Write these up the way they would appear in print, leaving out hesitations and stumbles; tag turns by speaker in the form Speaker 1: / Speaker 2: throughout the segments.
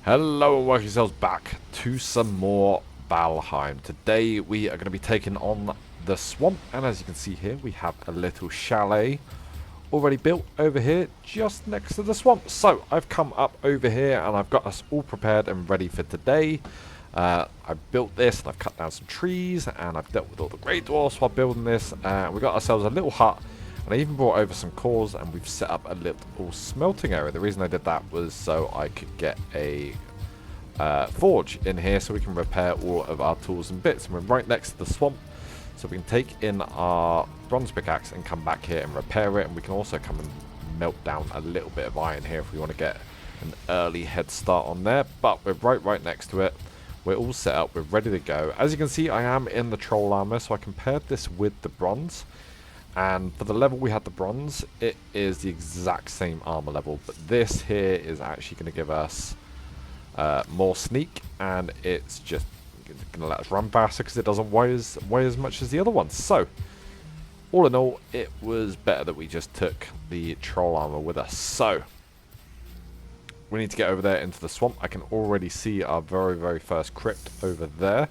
Speaker 1: Hello and welcome yourselves back to some more Valheim. Today we are going to be taking on the swamp, and as you can see here we have a little chalet already built over here just next to the swamp. So I've come up over here and I've got us all prepared and ready for today. I've built this and I've cut down some trees and I've dealt with all the grey dwarfs while building this. We got ourselves a little hut. And I even brought over some cores and we've set up a little smelting area. The reason I did that was so I could get a forge in here so we can repair all of our tools and bits. And we're right next to the swamp, so we can take in our bronze pickaxe and come back here and repair it. And we can also come and melt down a little bit of iron here if we want to get an early head start on there. But we're right next to it. We're all set up. We're ready to go. As you can see, I am in the troll armor, so I compared this with the bronze. And for the level we had the bronze, it is the exact same armor level. But this here is actually going to give us more sneak. And it's just going to let us run faster because it doesn't weigh as much as the other ones. So, all in all, it was better that we just took the troll armor with us. So, we need to get over there into the swamp. I can already see our very first crypt over there.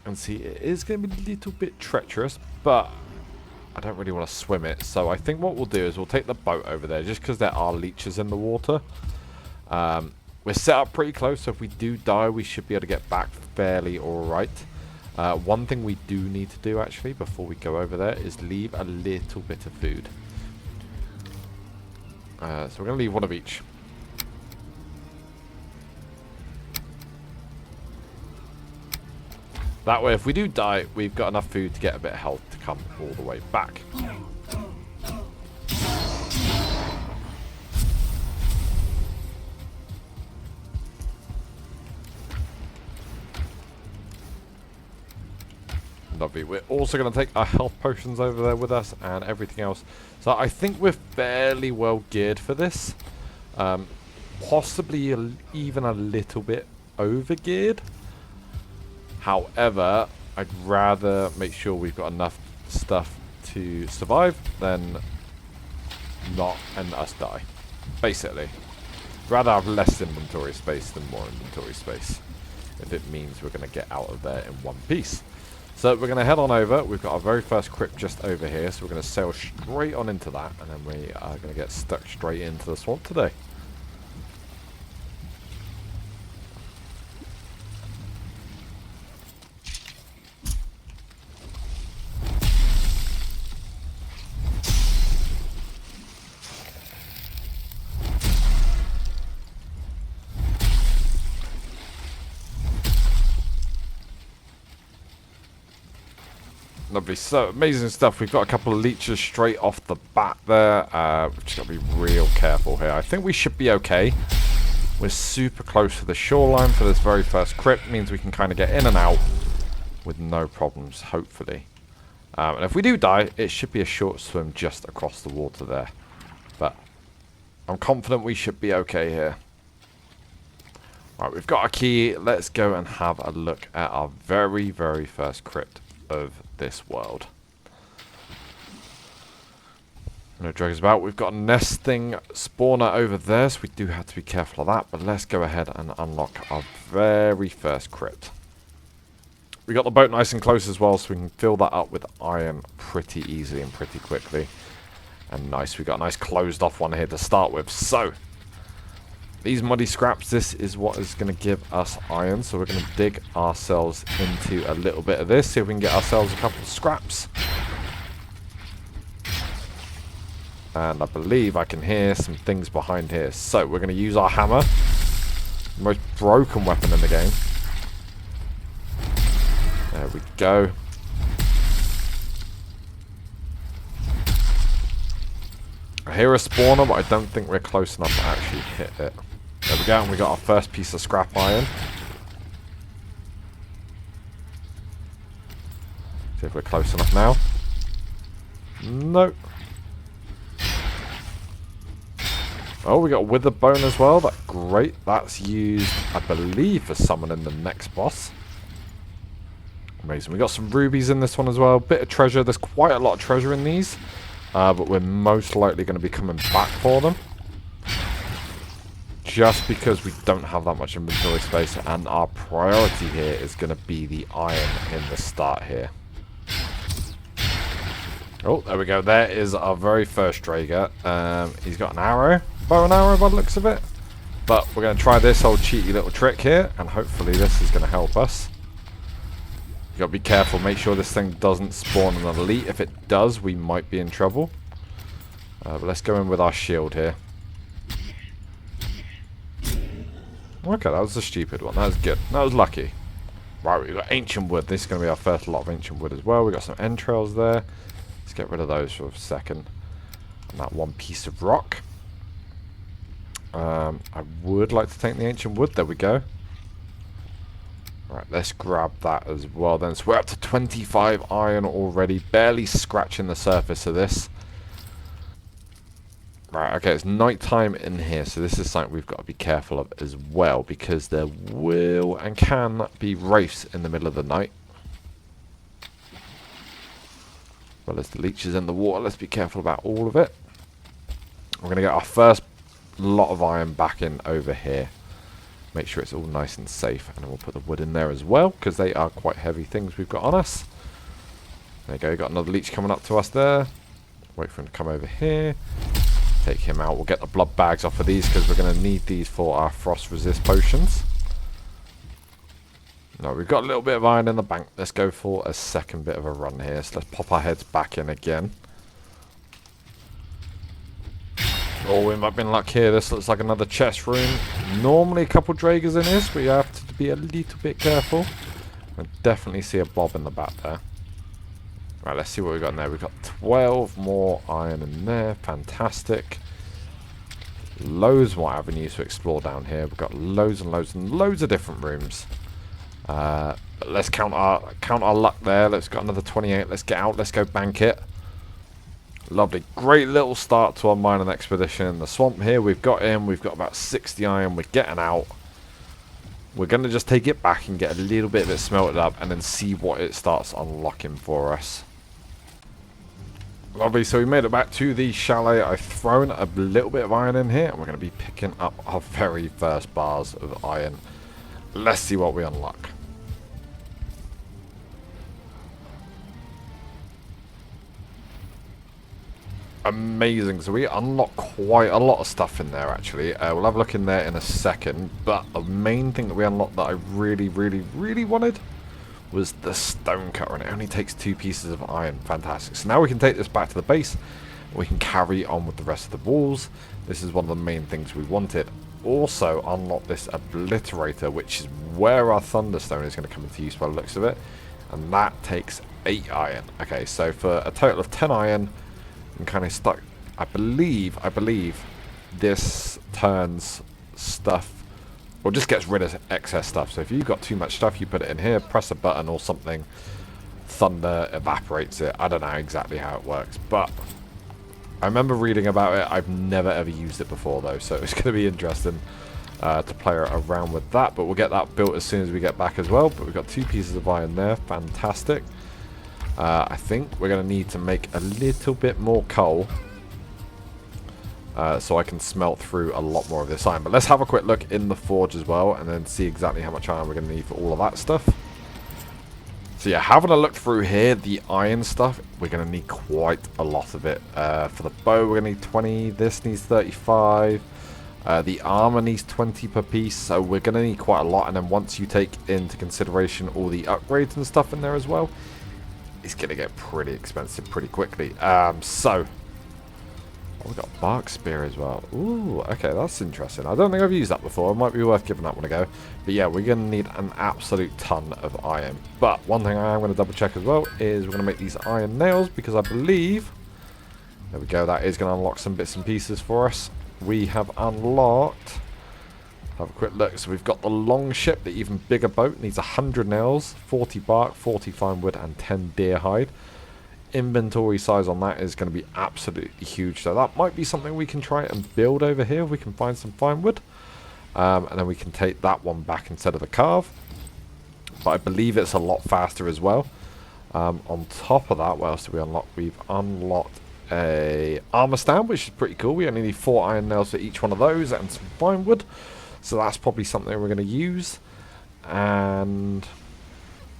Speaker 1: And see, it is going to be a little bit treacherous, but I don't really want to swim it. So I think what we'll do is we'll take the boat over there, just because there are leeches in the water. We're set up pretty close, so if we do die, we should be able to get back fairly alright. One thing we do need to do, actually, before we go over there, is leave a little bit of food. So we're going to leave one of each. That way, if we do die, we've got enough food to get a bit of health to come all the way back. Lovely. We're also going to take our health potions over there with us and everything else. So I think we're fairly well geared for this. Possibly even a little bit over geared. However, I'd rather make sure we've got enough stuff to survive than not and us die. Basically. Rather have less inventory space than more inventory space. If it means we're going to get out of there in one piece. So we're going to head on over. We've got our very first crypt just over here. So we're going to sail straight on into that. And then we are going to get stuck straight into the swamp today. Lovely, so amazing stuff. We've got a couple of leeches straight off the bat there. We've just got to be real careful here. I think we should be okay. We're super close to the shoreline for this very first crypt. Means we can kind of get in and out with no problems, hopefully. And if we do die, it should be a short swim just across the water there. But I'm confident we should be okay here. Right, we've got our key. Let's go and have a look at our very first crypt of this world. No drugs about. We've got a nesting spawner over there, so we do have to be careful of that. But let's go ahead and unlock our very first crypt. We got the boat nice and close as well, so we can fill that up with iron pretty easily and pretty quickly. And nice, we got a nice closed off one here to start with. So these muddy scraps, this is what is going to give us iron. So we're going to dig ourselves into a little bit of this. See if we can get ourselves a couple of scraps. And I believe I can hear some things behind here. So we're going to use our hammer. The most broken weapon in the game. There we go. I hear a spawner, but I don't think we're close enough to actually hit it. There we go, and we got our first piece of scrap iron. See if we're close enough now. Nope. Oh, we got a wither bone as well. That's great. That's used, I believe, for summoning the next boss. Amazing. We got some rubies in this one as well. Bit of treasure. There's quite a lot of treasure in these. But we're most likely going to be coming back for them. just because we don't have that much inventory space, and our priority here is going to be the iron in the start here. Oh, there we go. There is our very first Drager. He's got an arrow, bow and arrow by the looks of it. But we're going to try this old cheeky little trick here, and hopefully this is going to help us. You got to be careful. Make sure this thing doesn't spawn an elite. If it does, we might be in trouble. But let's go in with our shield here. Okay, that was a stupid one. That was good. That was lucky. Right, we've got ancient wood. This is going to be our first lot of ancient wood as well. We've got some entrails there. Let's get rid of those for a second. And that one piece of rock. I would like to take the ancient wood. There we go. Right, let's grab that as well then. So we're up to 25 iron already. Barely scratching the surface of this. Right, okay, it's night time in here, so this is something we've got to be careful of as well, because there will and can be wraiths in the middle of the night. Well, there's the leeches in the water. Let's be careful about all of it. We're going to get our first lot of iron back in over here. Make sure it's all nice and safe, and then we'll put the wood in there as well, because they are quite heavy things we've got on us. There you go, we've got another leech coming up to us there. Wait for him to come over here. Take him out. We'll get the blood bags off of these because we're going to need these for our frost resist potions. No, we've got a little bit of iron in the bank. Let's go for a second bit of a run here. So let's pop our heads back in again. Oh, we might have been luck here. This looks like another chest room. Normally a couple Dragers in this, but you have to be a little bit careful. I definitely see a blob in the back there. Right, let's see what we've got in there. We've got 12 more iron in there. Fantastic. Loads more avenues to explore down here. We've got loads and loads and loads of different rooms. But let's count our luck there. Let's got another 28. Let's get out. Let's go bank it. Lovely. Great little start to our mining expedition in the swamp here. We've got in. We've got about 60 iron. We're getting out. We're going to just take it back and get a little bit of it smelted up and then see what it starts unlocking for us. Lovely, so we made it back to the chalet. I've thrown a little bit of iron in here, and we're going to be picking up our very first bars of iron. Let's see what we unlock. Amazing, so we unlocked quite a lot of stuff in there actually. We'll have a look in there in a second, but the main thing that we unlocked that I really wanted was the stone cutter, and it only takes 2 pieces of iron. Fantastic. So now we can take this back to the base, and we can carry on with the rest of the walls. This is one of the main things we wanted. Also unlock this obliterator, which is where our thunderstone is going to come into use by the looks of it, and that takes 8 iron. Okay, so for a total of 10 iron, I'm kind of stuck. I believe this turns stuff, or just gets rid of excess stuff. So if you've got too much stuff, you put it in here, press a button or something, thunder evaporates it. I don't know exactly how it works, but I remember reading about it. I've never ever used it before though, so it's going to be interesting to play around with that. But we'll get that built as soon as we get back as well. But we've got 2 pieces of iron there. Fantastic. I think we're going to need to make a little bit more coal so I can smelt through a lot more of this iron. But let's have a quick look in the forge as well, and then see exactly how much iron we're going to need for all of that stuff. So yeah, having a look through here, the iron stuff, we're going to need quite a lot of it. For the bow, we're going to need 20. This needs 35. The armor needs 20 per piece, so we're going to need quite a lot. And then once you take into consideration all the upgrades and stuff in there as well, it's going to get pretty expensive pretty quickly. We've got bark spear as well. Ooh, okay, that's interesting. I don't think I've used that before. It might be worth giving that one a go. But yeah, we're going to need an absolute ton of iron. But one thing I am going to double check as well is we're going to make these iron nails, because I believe, there we go, that is going to unlock some bits and pieces for us. We have unlocked, have a quick look. So we've got the long ship, the even bigger boat, needs 100 nails, 40 bark, 40 fine wood, and 10 deer hide. Inventory size on that is going to be absolutely huge, so that might be something we can try and build over here if we can find some fine wood, and then we can take that one back instead of the carve. But I believe it's a lot faster as well. On top of that, what else do we unlock? We've unlocked a armor stand, which is pretty cool. We only need 4 iron nails for each one of those and some fine wood. So that's probably something we're going to use. And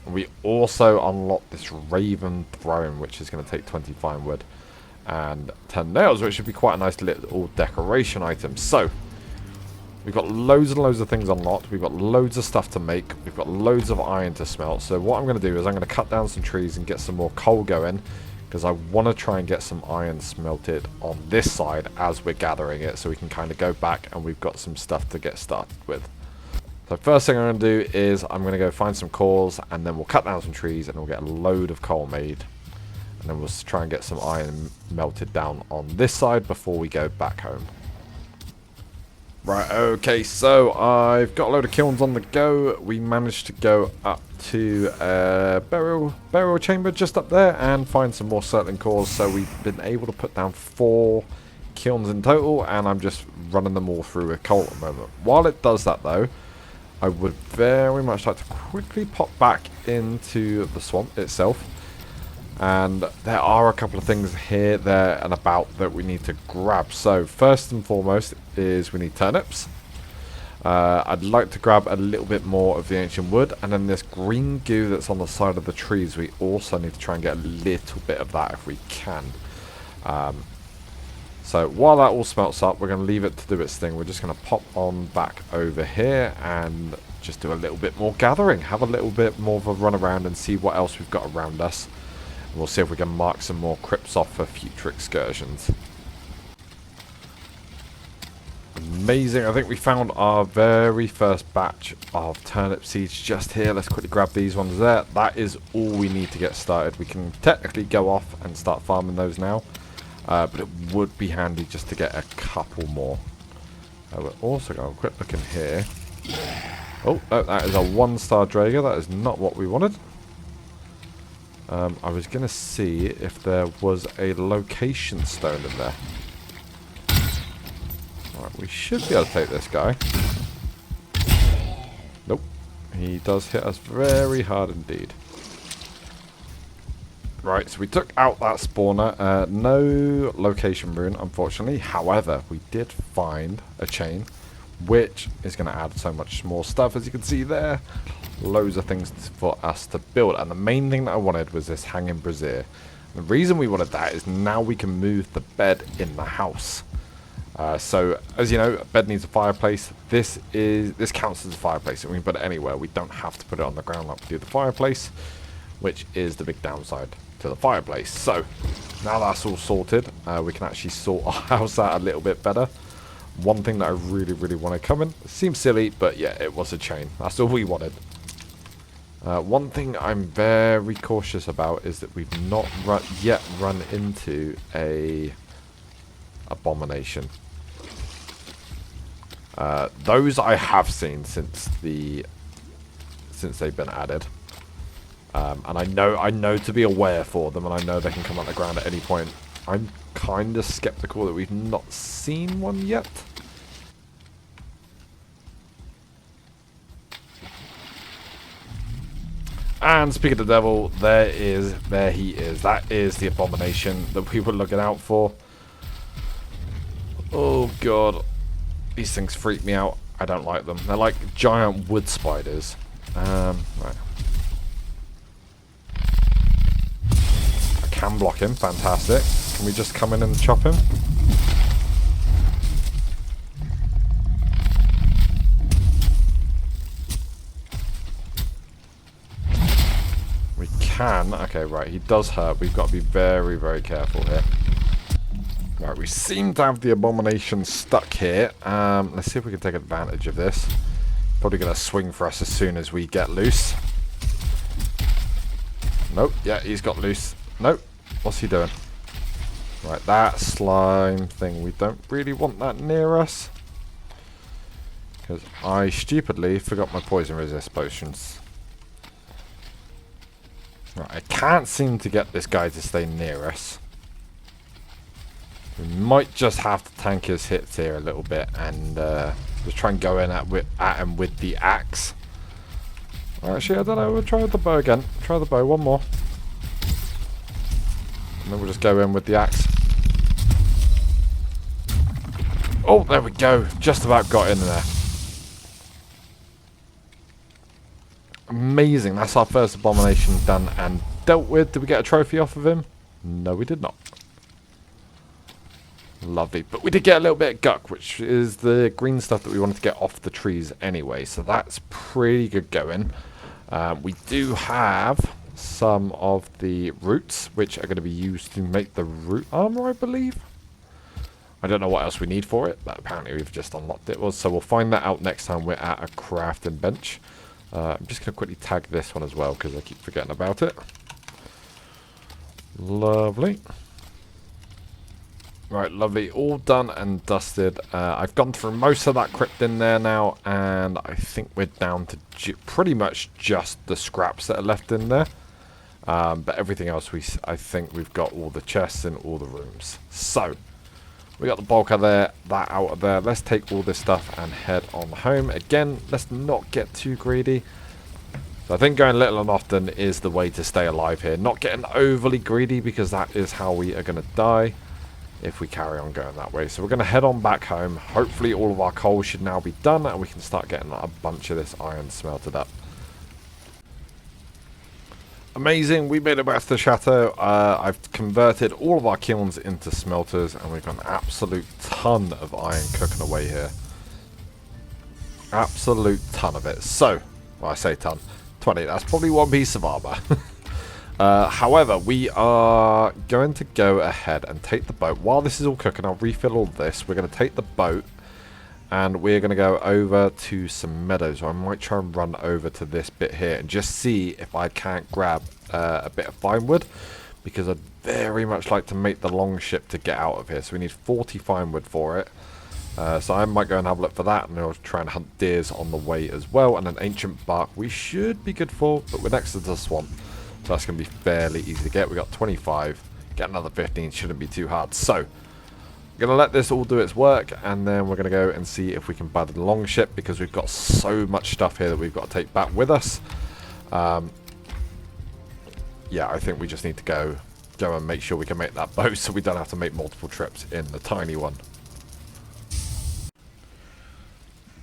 Speaker 1: we also unlock this Raven Throne, which is going to take 20 fine wood and 10 nails, which should be quite a nice little decoration item. So we've got loads and loads of things unlocked. We've got loads of stuff to make. We've got loads of iron to smelt. So what I'm going to do is I'm going to cut down some trees and get some more coal going, because I want to try and get some iron smelted on this side as we're gathering it, so we can kind of go back and we've got some stuff to get started with. So first thing I'm going to do is I'm going to go find some cores, and then we'll cut down some trees and we'll get a load of coal made. And then we'll try and get some iron melted down on this side before we go back home. Right, okay, so I've got a load of kilns on the go. We managed to go up to a burial chamber just up there and find some more certain cores. So we've been able to put down 4 kilns in total, and I'm just running them all through with coal at the moment. While it does that though, I would very much like to quickly pop back into the swamp itself. And there are a couple of things here, there, and about that we need to grab. So first and foremost is we need turnips. I'd like to grab a little bit more of the ancient wood, and then this green goo that's on the side of the trees, we also need to try and get a little bit of that if we can. So while that all smelts up, we're going to leave it to do its thing. We're just going to pop on back over here and just do a little bit more gathering, have a little bit more of a run around and see what else we've got around us. We'll see if we can mark some more crypts off for future excursions. Amazing. I think we found our very first batch of turnip seeds just here. Let's quickly grab these ones there. That is all we need to get started. We can technically go off and start farming those now. But it would be handy just to get a couple more. We're also going to quick look in here. Oh, no, that is a 1-star Drager. That is not what we wanted. I was going to see if there was a location stone in there. Alright, we should be able to take this guy. Nope. He does hit us very hard indeed. Right, so we took out that spawner. No location rune, unfortunately. However, we did find a chain, which is going to add so much more stuff, as you can see there. Loads of things for us to build, and the main thing that I wanted was this hanging brazier. The reason we wanted that is now we can move the bed in the house. So as you know, a bed needs a fireplace. This counts as a fireplace, and we can put it anywhere. We don't have to put it on the ground like we do the fireplace, which is the big downside to the fireplace. So now that's all sorted, we can actually sort our house out a little bit better. One thing that I really want to come in, it seems silly, but yeah, it was a chain. That's all we wanted. One thing I'm very cautious about is that we've not yet run into a abomination. Those I have seen since they've been added, and I know to be aware for them, and I know they can come out the ground at any point. I'm kind of skeptical that we've not seen one yet. And speaking of the devil, there he is. That is the abomination that we were looking out for. Oh god, these things freak me out. I don't like them. They're like giant wood spiders. Right. I can block him. Fantastic. Can we just come in and chop him? We can. Okay, right. He does hurt. We've got to be very careful here. Right, we seem to have the abomination stuck here. Let's see if we can take advantage of this. Probably going to swing for us as soon as we get loose. Nope. Yeah, he's got loose. Nope. What's he doing? Right, that slime thing. We don't really want that near us. Because I stupidly forgot my poison resist potions. Right, I can't seem to get this guy to stay near us. We might just have to tank his hits here a little bit and just try and go in at him with the axe. Actually, I don't know. We'll try the bow again. Try the bow one more. And then we'll just go in with the axe. Oh, there we go. Just about got in there. Amazing. That's our first abomination done and dealt with. Did we get a trophy off of him? No, we did not. Lovely. But we did get a little bit of guck, which is the green stuff that we wanted to get off the trees anyway. So that's pretty good going. We do have some of the roots, which are going to be used to make the root armor, I believe. I don't know what else we need for it, but apparently we've just unlocked it. So we'll find that out next time we're at a crafting bench. I'm just going to quickly tag this one as well, because I keep forgetting about it. Lovely. Right, lovely. All done and dusted. I've gone through most of that crypt in there now, and I think we're down to pretty much just the scraps that are left in there. But everything else, I think we've got all the chests in all the rooms. So, we got the bulk of that out of there. Let's take all this stuff and head on home. Again, let's not get too greedy. So I think going little and often is the way to stay alive here. Not getting overly greedy, because that is how we are going to die if we carry on going that way. So we're going to head on back home. Hopefully all of our coal should now be done, and we can start getting a bunch of this iron smelted up. Amazing, we made it back to the chateau. I've converted all of our kilns into smelters, and we've got an absolute ton of iron cooking away here. Absolute ton of it. So, well, I say ton, 20, that's probably one piece of armor. However, we are going to go ahead and take the boat. While this is all cooking, I'll refill all this. We're going to take the boat, and we're going to go over to some meadows. I might try and run over to this bit here and just see if I can't grab a bit of fine wood, because I'd very much like to make the long ship to get out of here. So we need 40 fine wood for it. So I might go and have a look for that, and I'll try and hunt deers on the way as well. And an ancient bark we should be good for, but we're next to the swamp, so that's going to be fairly easy to get. We got 25, get another 15, shouldn't be too hard. So we're going to let this all do its work, and then we're going to go and see if we can buy the long ship, because we've got so much stuff here that we've got to take back with us. Yeah, I think we just need to go and make sure we can make that boat, so we don't have to make multiple trips in the tiny one.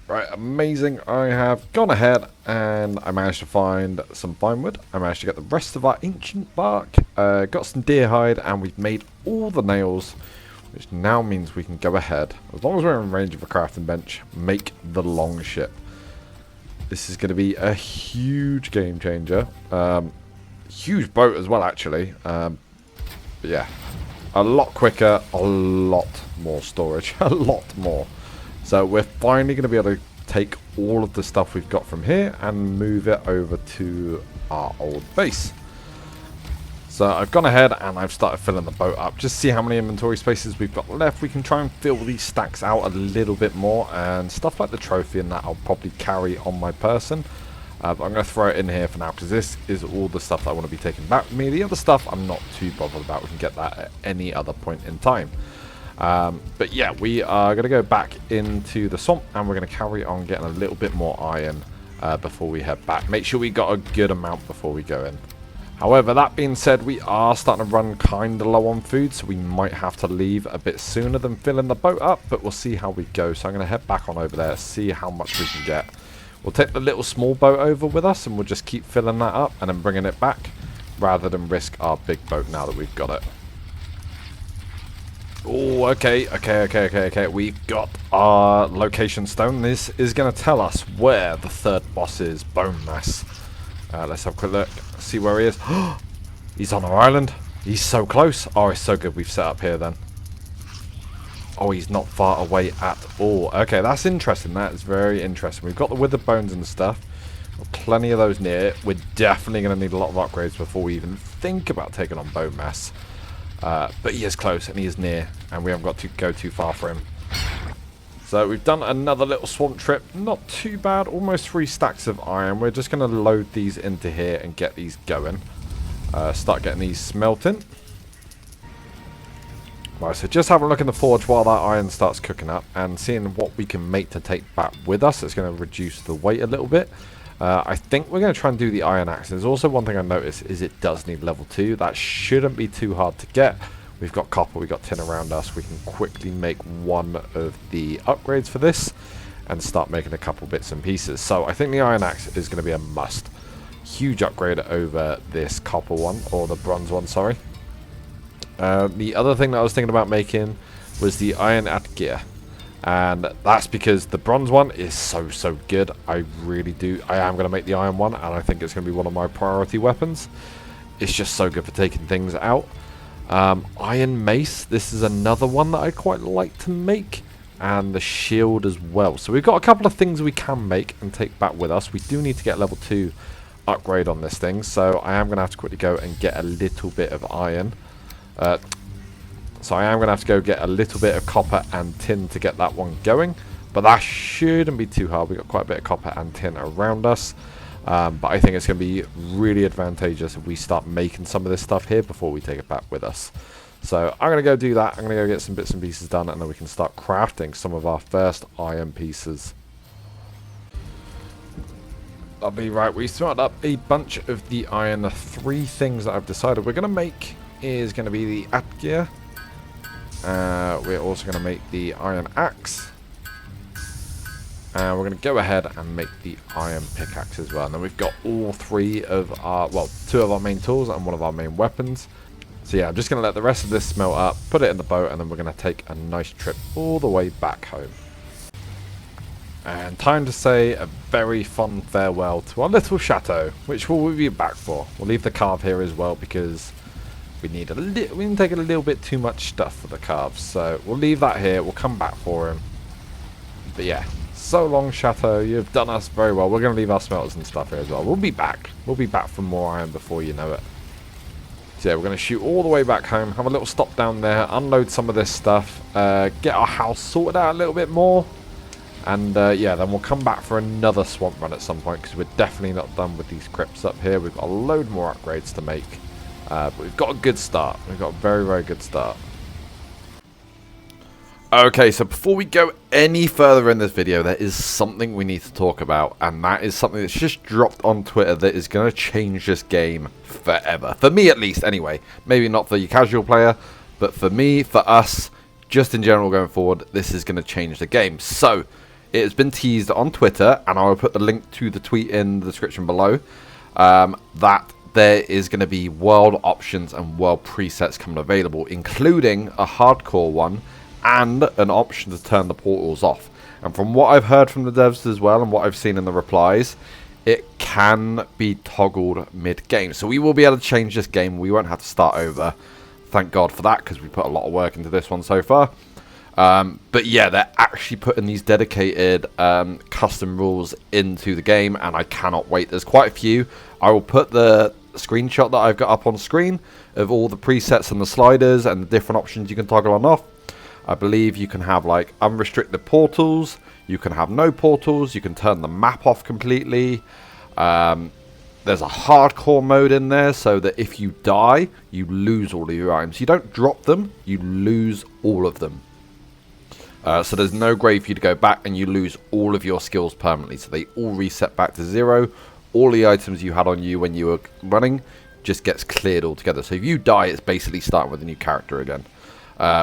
Speaker 1: Right, amazing. I have gone ahead and I managed to find some fine wood. I managed to get the rest of our ancient bark, got some deer hide, and we've made all the nails, which now means we can go ahead, as long as we're in range of a crafting bench, make the long ship. This is going to be a huge game changer. Huge boat as well, actually. But yeah, a lot quicker, a lot more storage, a lot more. So we're finally going to be able to take all of the stuff we've got from here and move it over to our old base. So I've gone ahead and I've started filling the boat up. Just see how many inventory spaces we've got left. We can try and fill these stacks out a little bit more, and stuff like the trophy and that I'll probably carry on my person. But I'm going to throw it in here for now, because this is all the stuff that I want to be taking back with me. The other stuff I'm not too bothered about. We can get that at any other point in time. But yeah, we are going to go back into the swamp, and we're going to carry on getting a little bit more iron before we head back. Make sure we got a good amount before we go in. However, that being said, we are starting to run kind of low on food, so we might have to leave a bit sooner than filling the boat up, but we'll see how we go. So I'm going to head back on over there, see how much we can get. We'll take the little small boat over with us, and we'll just keep filling that up and then bringing it back, rather than risk our big boat now that we've got it. Oh, okay. We've got our location stone. This is going to tell us where the third boss's bone mass. Let's have a quick look, see where he is. He's on our island. He's so close. Oh, it's so good we've set up here then. Oh, he's not far away at all. Okay, that's interesting. That is very interesting. We've got the withered bones and stuff. Got plenty of those near. We're definitely going to need a lot of upgrades before we even think about taking on bone mass. But he is close and he is near, and we haven't got to go too far for him. So we've done another little swamp trip. Not too bad. Almost 3 stacks of iron. We're just going to load these into here and get these going. Start getting these smelting. Right, so just have a look in the forge while that iron starts cooking up, and seeing what we can make to take back with us. It's going to reduce the weight a little bit. I think we're going to try and do the iron axe. There's also one thing I noticed is it does need level 2. That shouldn't be too hard to get. We've got copper, we've got tin around us. We can quickly make one of the upgrades for this and start making a couple bits and pieces. So I think the iron axe is going to be a must. Huge upgrade over this copper one, or the bronze one, sorry. The other thing that I was thinking about making was the iron gear. And that's because the bronze one is so good. I am going to make the iron one, and I think it's going to be one of my priority weapons. It's just so good for taking things out. Iron mace, this is another one that I quite like to make. And the shield as well. So we've got a couple of things we can make and take back with us. We do need to get level 2 upgrade on this thing. So I am going to have to quickly go and get a little bit of iron. So I am going to have to go get a little bit of copper and tin to get that one going. But that shouldn't be too hard. We've got quite a bit of copper and tin around us. But I think it's going to be really advantageous if we start making some of this stuff here before we take it back with us. So I'm going to go do that. I'm going to go get some bits and pieces done, and then we can start crafting some of our first iron pieces. Lovely, right, we smelted up a bunch of the iron. The 3 things that I've decided we're going to make is going to be the gear. We're also going to make the iron axe. And we're going to go ahead and make the iron pickaxe as well. And then we've got all 3 of our, well, 2 of our main tools and one of our main weapons. So yeah, I'm just going to let the rest of this smelt up, put it in the boat, and then we're going to take a nice trip all the way back home. And time to say a very fond farewell to our little chateau, which we'll be back for. We'll leave the carve here as well because we need to take a little bit too much stuff for the carves. So we'll leave that here. We'll come back for him. But yeah, so long, chateau. You've done us very well. We're going to leave our smelters and stuff here as well. We'll be back. We'll be back for more iron before you know it. So yeah, we're going to shoot all the way back home, have a little stop down there, unload some of this stuff, get our house sorted out a little bit more, and yeah, then we'll come back for another swamp run at some point, because we're definitely not done with these crypts up here. We've got a load more upgrades to make, but we've got a good start. We've got a very good start. Okay, so before we go any further in this video, there is something we need to talk about, and that is something that's just dropped on Twitter that is going to change this game forever. For me, at least, anyway. Maybe not for your casual player, but for me, for us, just in general going forward, this is going to change the game. So, it has been teased on Twitter, and I will put the link to the tweet in the description below, that there is going to be world options and world presets coming available, including a hardcore one, and an option to turn the portals off. And from what I've heard from the devs as well, and what I've seen in the replies, it can be toggled mid-game. So we will be able to change this game. We won't have to start over. Thank God for that, because we put a lot of work into this one so far. But yeah, they're actually putting these dedicated custom rules into the game, and I cannot wait. There's quite a few. I will put the screenshot that I've got up on screen of all the presets and the sliders and the different options you can toggle on off. I believe you can have like unrestricted portals, you can have no portals, you can turn the map off completely. There's a hardcore mode in there so that if you die, you lose all of your items. You don't drop them, you lose all of them. So there's no way for you to go back, and you lose all of your skills permanently. So they all reset back to 0. All the items you had on you when you were running just gets cleared altogether. So if you die, it's basically starting with a new character again.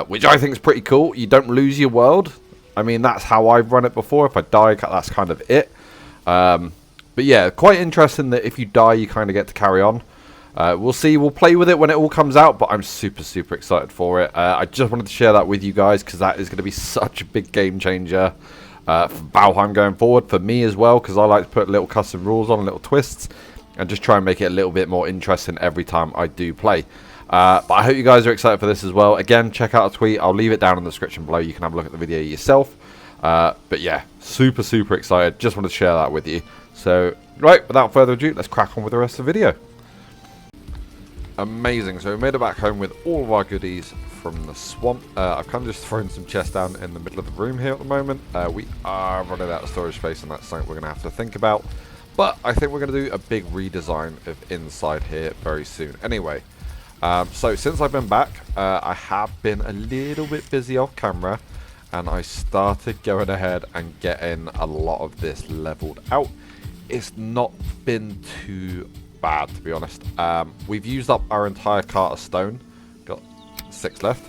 Speaker 1: Which I think is pretty cool. You don't lose your world. I mean, that's how I've run it before. If I die, that's kind of it. But yeah, quite interesting that if you die, you kind of get to carry on. We'll see. We'll play with it when it all comes out, but I'm super excited for it. I just wanted to share that with you guys because that is going to be such a big game changer for Valheim going forward. For me as well, because I like to put little custom rules on, little twists, and just try and make it a little bit more interesting every time I do play. But I hope you guys are excited for this as well. Again, check out a tweet. I'll leave it down in the description below. You can have a look at the video yourself. But yeah, super excited. Just wanted to share that with you. So, right, without further ado, let's crack on with the rest of the video. Amazing. So we made it back home with all of our goodies from the swamp. I've kind of just thrown some chests down in the middle of the room here at the moment. We are running out of storage space, and that's something we're going to have to think about. But I think we're going to do a big redesign of inside here very soon. Anyway. So since I've been back, I have been a little bit busy off camera, and I started going ahead and getting a lot of this leveled out. It's not been too bad, to be honest. We've used up our entire cart of stone, got 6 left.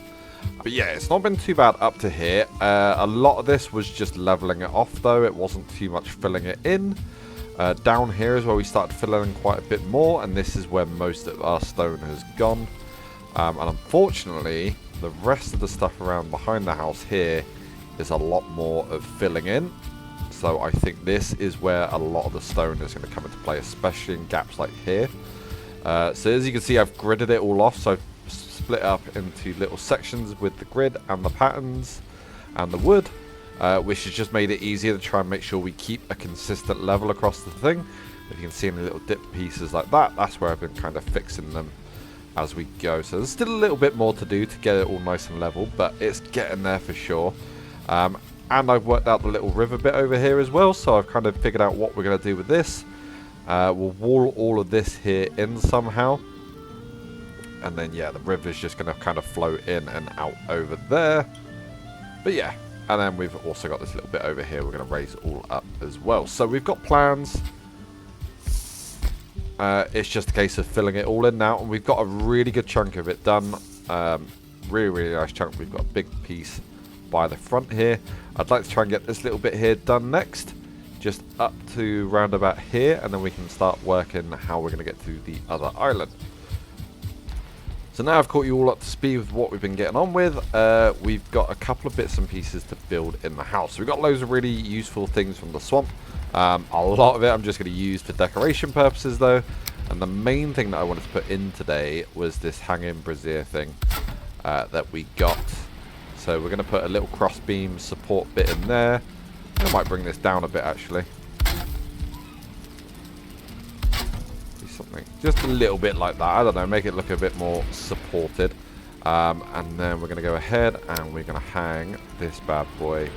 Speaker 1: But yeah, it's not been too bad up to here. A lot of this was just leveling it off though. It wasn't too much filling it in. Down here is where we started filling in quite a bit more, and this is where most of our stone has gone. And unfortunately, the rest of the stuff around behind the house here is a lot more of filling in. So I think this is where a lot of the stone is going to come into play, especially in gaps like here. So as you can see, I've gridded it all off. So I've split up into little sections with the grid and the patterns and the wood, which has just made it easier to try and make sure we keep a consistent level across the thing. If you can see any little dip pieces like that, that's where I've been kind of fixing them as we go. So there's still a little bit more to do to get it all nice and level, but it's getting there for sure. And I've worked out the little river bit over here as well, so I've kind of figured out what we're going to do with this. We'll wall all of this here in somehow. And then, yeah, the river's just going to kind of flow in and out over there. But yeah, and then we've also got this little bit over here we're going to raise all up as well. So we've got plans. It's just a case of filling it all in now, and we've got a really good chunk of it done. Really, really nice chunk. We've got a big piece by the front here. I'd like to try and get this little bit here done next, just up to round about here, and then we can start working how we're going to get to the other island. So now I've caught you all up to speed with what we've been getting on with. We've got a couple of bits and pieces to build in the house. So we've got loads of really useful things from the swamp. A lot of it I'm just going to use for decoration purposes though, and the main thing that I wanted to put in today was this hanging brazier thing that we got. So we're going to put a little cross beam support bit in there. I might bring this down a bit actually. Do something just a little bit like that. I don't know, make it look a bit more supported. And then we're going to go ahead and we're going to hang this bad boy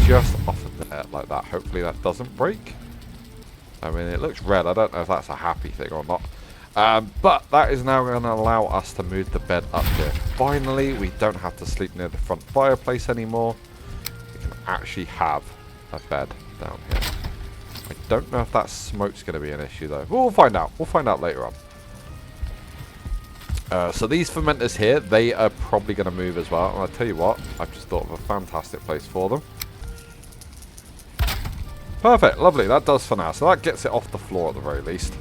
Speaker 1: just off of there like that. Hopefully that doesn't break. I mean, it looks red. I don't know if that's a happy thing or not. But that is now going to allow us to move the bed up here. Finally, we don't have to sleep near the front fireplace anymore. We can actually have a bed down here. I don't know if that smoke's going to be an issue though. We'll find out. We'll find out later on. So these fermenters here, they are probably going to move as well. And I'll tell you what, I've just thought of a fantastic place for them. Perfect, lovely. That does for now. So that gets it off the floor at the very least.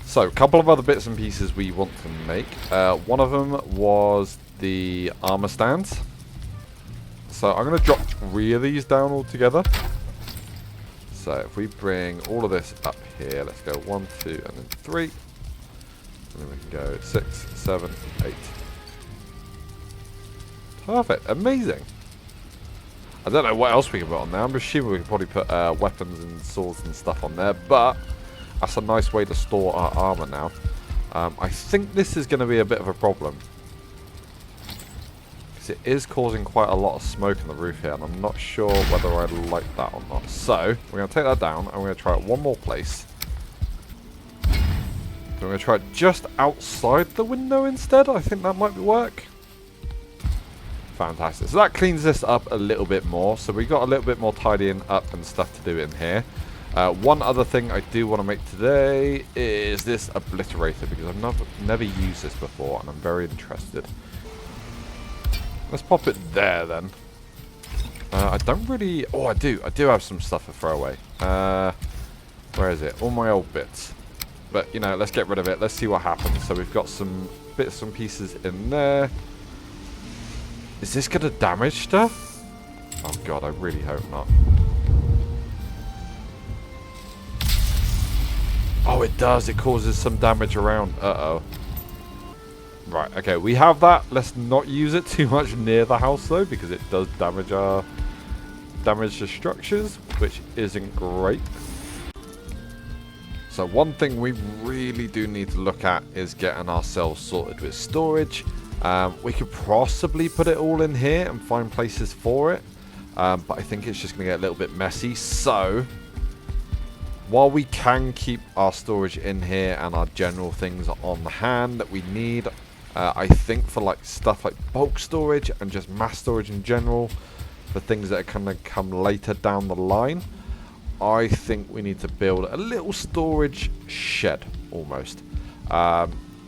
Speaker 1: So, a couple of other bits and pieces we want to make. One of them was the armor stands. So, I'm going to drop 3 of these down all together. So, if we bring all of this up here, let's go 1, 2, and then 3. And then we can go 6, 7, 8. Perfect, amazing. I don't know what else we can put on there. I'm assuming we can probably put weapons and swords and stuff on there, but that's a nice way to store our armor now. I think this is going to be a bit of a problem, because it is causing quite a lot of smoke on the roof here, and I'm not sure whether I like that or not. So, we're going to take that down, and we're going to try it one more place. So we're going to try it just outside the window instead. I think that might work. Fantastic. So that cleans this up a little bit more. So we got a little bit more tidying up and stuff to do in here. One other thing I do want to make today is this obliterator, because I've never used this before and I'm very interested. Let's pop it there then. I don't really... Oh, I do have some stuff to throw away. Where is it? All my old bits. But, you know, let's get rid of it. Let's see what happens. So we've got some bits and pieces in there. Is this going to damage stuff? Oh god, I really hope not. Oh, it does. It causes some damage around. Uh-oh. Right, okay, we have that. Let's not use it too much near the house, though, because it does damage the structures, which isn't great. So one thing we really do need to look at is getting ourselves sorted with storage. We could possibly put it all in here and find places for it, but I think it's just going to get a little bit messy. So, while we can keep our storage in here and our general things on hand that we need, I think for like stuff like bulk storage and just mass storage in general, for things that are going to come later down the line, I think we need to build a little storage shed almost.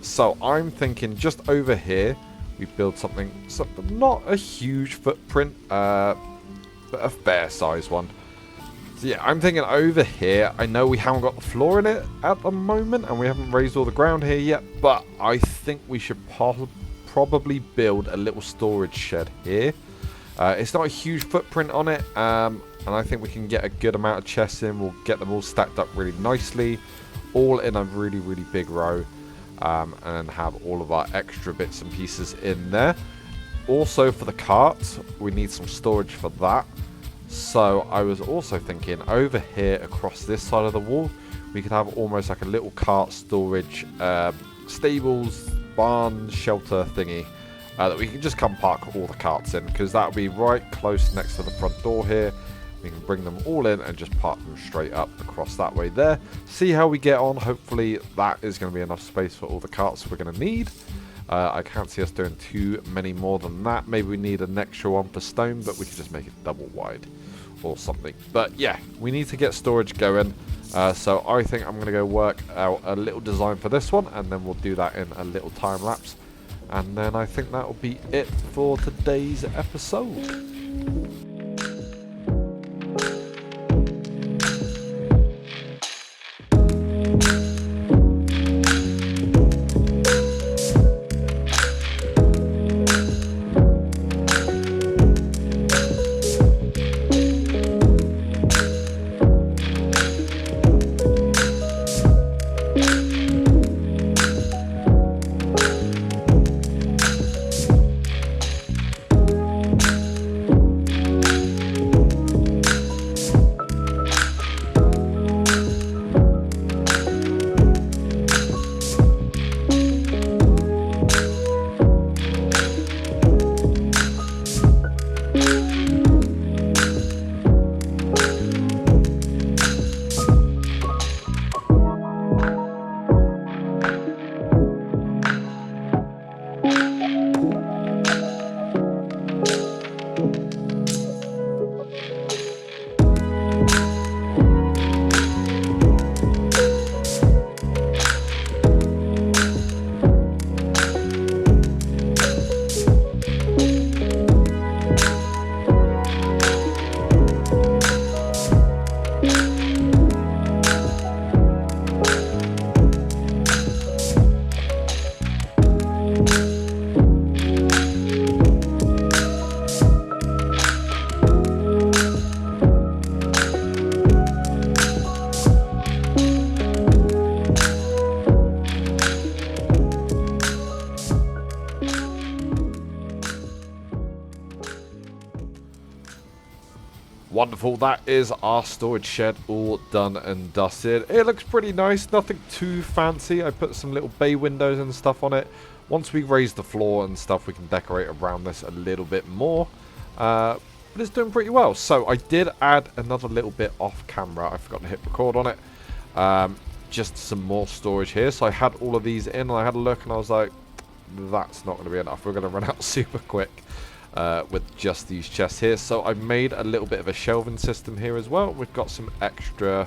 Speaker 1: So I'm thinking just over here, we build something not a huge footprint, but a fair size one. So yeah, I'm thinking over here, I know we haven't got the floor in it at the moment, and we haven't raised all the ground here yet, but I think we should probably build a little storage shed here. It's not a huge footprint on it, and I think we can get a good amount of chests in. We'll get them all stacked up really nicely, all in a really, really big row, and have all of our extra bits and pieces in there. Also, for the carts, we need some storage for that. So I was also thinking over here across this side of the wall, we could have almost like a little cart storage, stables, barn, shelter thingy, that we can just come park all the carts in, because that'll be right close next to the front door here. We can bring them all in and just park them straight up across that way there. See how we get on. Hopefully that is going to be enough space for all the carts we're going to need. I can't see us doing too many more than that. Maybe we need an extra one for stone, but we could just make it double wide or something. But yeah, we need to get storage going. So I think I'm going to go work out a little design for this one, and then we'll do that in a little time lapse. And then I think that will be it for today's episode. Wonderful, that is our storage shed all done and dusted. It looks pretty nice, nothing too fancy. I put some little bay windows and stuff on it. Once we raise the floor and stuff, we can decorate around this a little bit more. But it's doing pretty well. So I did add another little bit off camera. I forgot to hit record on it. Just some more storage here. So I had all of these in, and I had a look, and I was like, that's not going to be enough. We're going to run out super quick. With just these chests here. So I made a little bit of a shelving system here as well. We've got some extra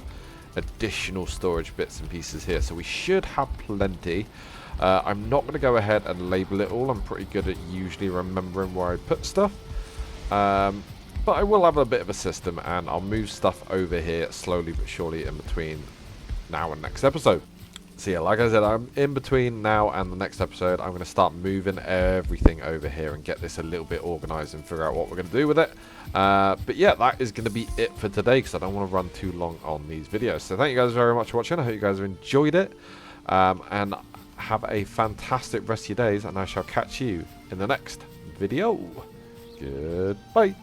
Speaker 1: additional storage bits and pieces here, so we should have plenty. I'm not going to go ahead and label it all. I'm pretty good at usually remembering where I put stuff, but I will have a bit of a system, and I'll move stuff over here slowly but surely in between now and next episode. So yeah, like I said, I'm in between now and the next episode. I'm going to start moving everything over here and get this a little bit organized and figure out what we're going to do with it. But yeah, that is going to be it for today, because I don't want to run too long on these videos. So thank you guys very much for watching. I hope you guys have enjoyed it. And have a fantastic rest of your days, and I shall catch you in the next video. Goodbye.